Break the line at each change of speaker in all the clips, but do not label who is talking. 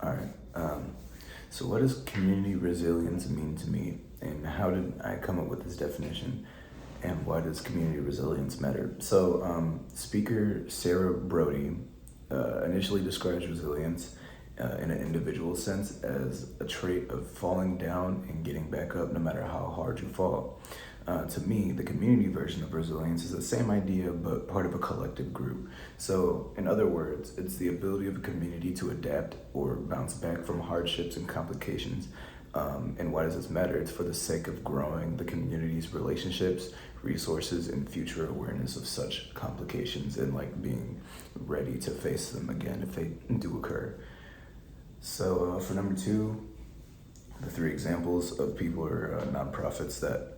All right. So, what does community resilience mean to me, and how did I come up with this definition? And why does community resilience matter? So, speaker Sarah Brody initially describes resilience in an individual sense as a trait of falling down and getting back up no matter how hard you fall. To me, the community version of resilience is the same idea but part of a collective group. So, in other words, it's the ability of a community to adapt or bounce back from hardships and complications. And why does this matter? It's for the sake of growing the community's relationships, resources, and future awareness of such complications and like being ready to face them again if they do occur. So, for number two, the three examples of people or nonprofits that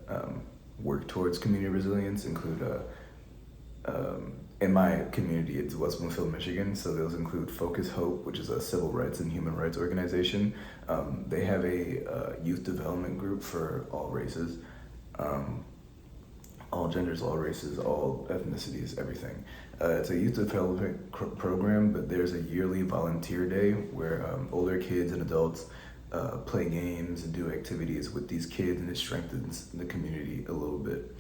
work towards community resilience include, in my community, it's West Bloomfield, Michigan. So those include Focus Hope, which is a civil rights and human rights organization. They have a youth development group for all races, all genders, all races, all ethnicities, everything. It's a youth development program, but there's a yearly volunteer day where older kids and adults play games and do activities with these kids, and it strengthens the community a little bit.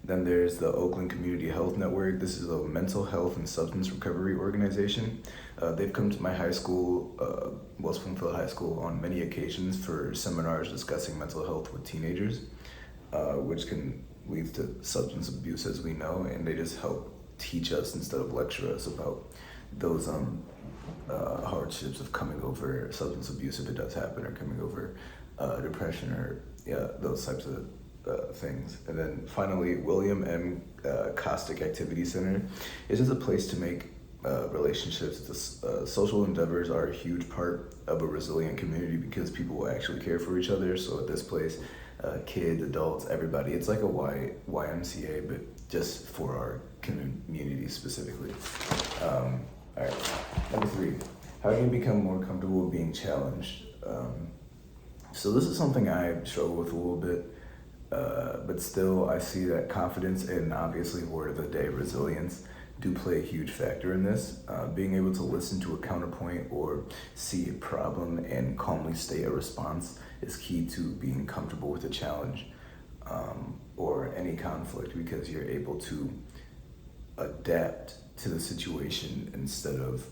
Then there's the Oakland Community Health Network. This is a mental health and substance recovery organization. They've come to my high school, West Bloomfield High School, on many occasions for seminars discussing mental health with teenagers, which can lead to substance abuse, as we know, and they just help teach us instead of lecture us about those hardships of coming over substance abuse if it does happen, or coming over depression, or those types of things. And then finally, William M. Costick Activity Center is just a place to make relationships. Social endeavors are a huge part of a resilient community because people will actually care for each other. So at this place, kids, adults, everybody, it's like a YMCA, but just for our community specifically. All right, number three, how do you become more comfortable with being challenged? So this is something I struggle with a little bit, but still I see that confidence and obviously word of the day, resilience, do play a huge factor in this. Being able to listen to a counterpoint or see a problem and calmly state a response is key to being comfortable with a challenge or any conflict, because you're able to adapt to the situation instead of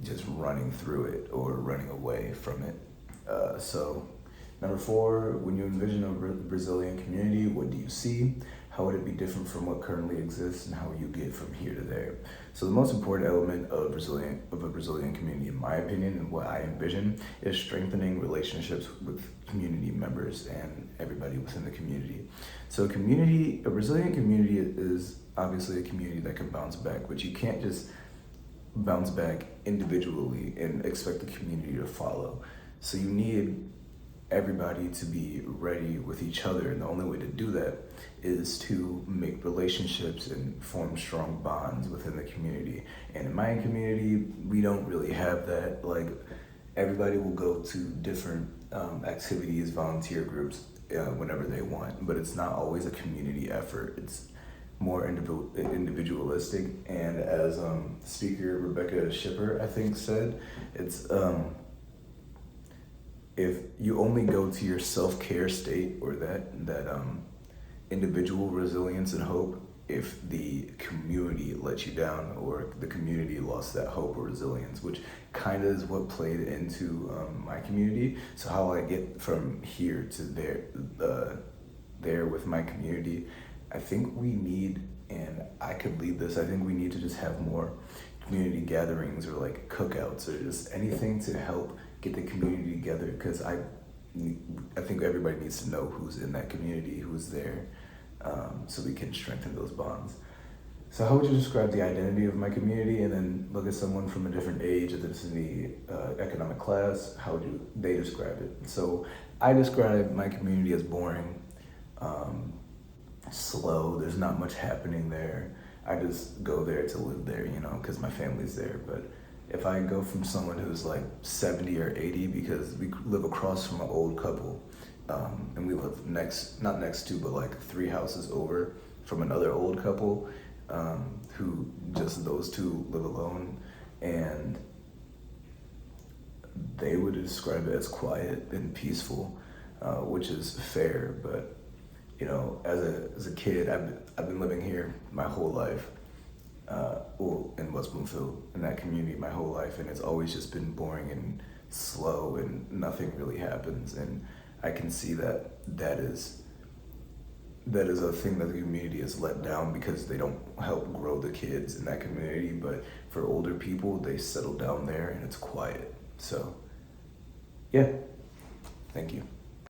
just running through it or running away from it. So number four, when you envision a resilient community, what do you see? How would it be different from what currently exists, and how will you get from here to there? So the most important element of a resilient community, in my opinion, and what I envision, is strengthening relationships with community members and everybody within the community. So a resilient community is obviously a community that can bounce back, but you can't just bounce back individually and expect the community to follow. So you need everybody to be ready with each other, and the only way to do that is to make relationships and form strong bonds within the community. And in my community, we don't really have that. Like, everybody will go to different activities, volunteer groups whenever they want, but it's not always a community effort. It's more individualistic. And as speaker Rebecca Shipper, I think, said, it's if you only go to your self-care state or that individual resilience and hope if the community let you down, or the community lost that hope or resilience, which kind of is what played into my community. So how I get from here to there with my community, I think we need, and I could lead this, I think we need to just have more community gatherings or like cookouts or just anything to help get the community together, because I think everybody needs to know who's in that community, who's there, so we can strengthen those bonds. So how would you describe the identity of my community? And then look at someone from a different age, if it's in the economic class, how would they describe it? So I describe my community as boring, slow, there's not much happening there. I just go there to live there, because my family's there. But if I go from someone who's like 70 or 80, because we live across from an old couple, and we live not next to, but like 3 houses over from another old couple, who just those two live alone. And okay would describe it as quiet and peaceful, which is fair. But you know, as a kid, I've been living here my whole life, well, in West Bloomfield, in that community my whole life, and it's always just been boring and slow, and nothing really happens. And I can see that is a thing that the community has let down because they don't help grow the kids in that community. But for older people, they settle down there and it's quiet. So, yeah, thank you.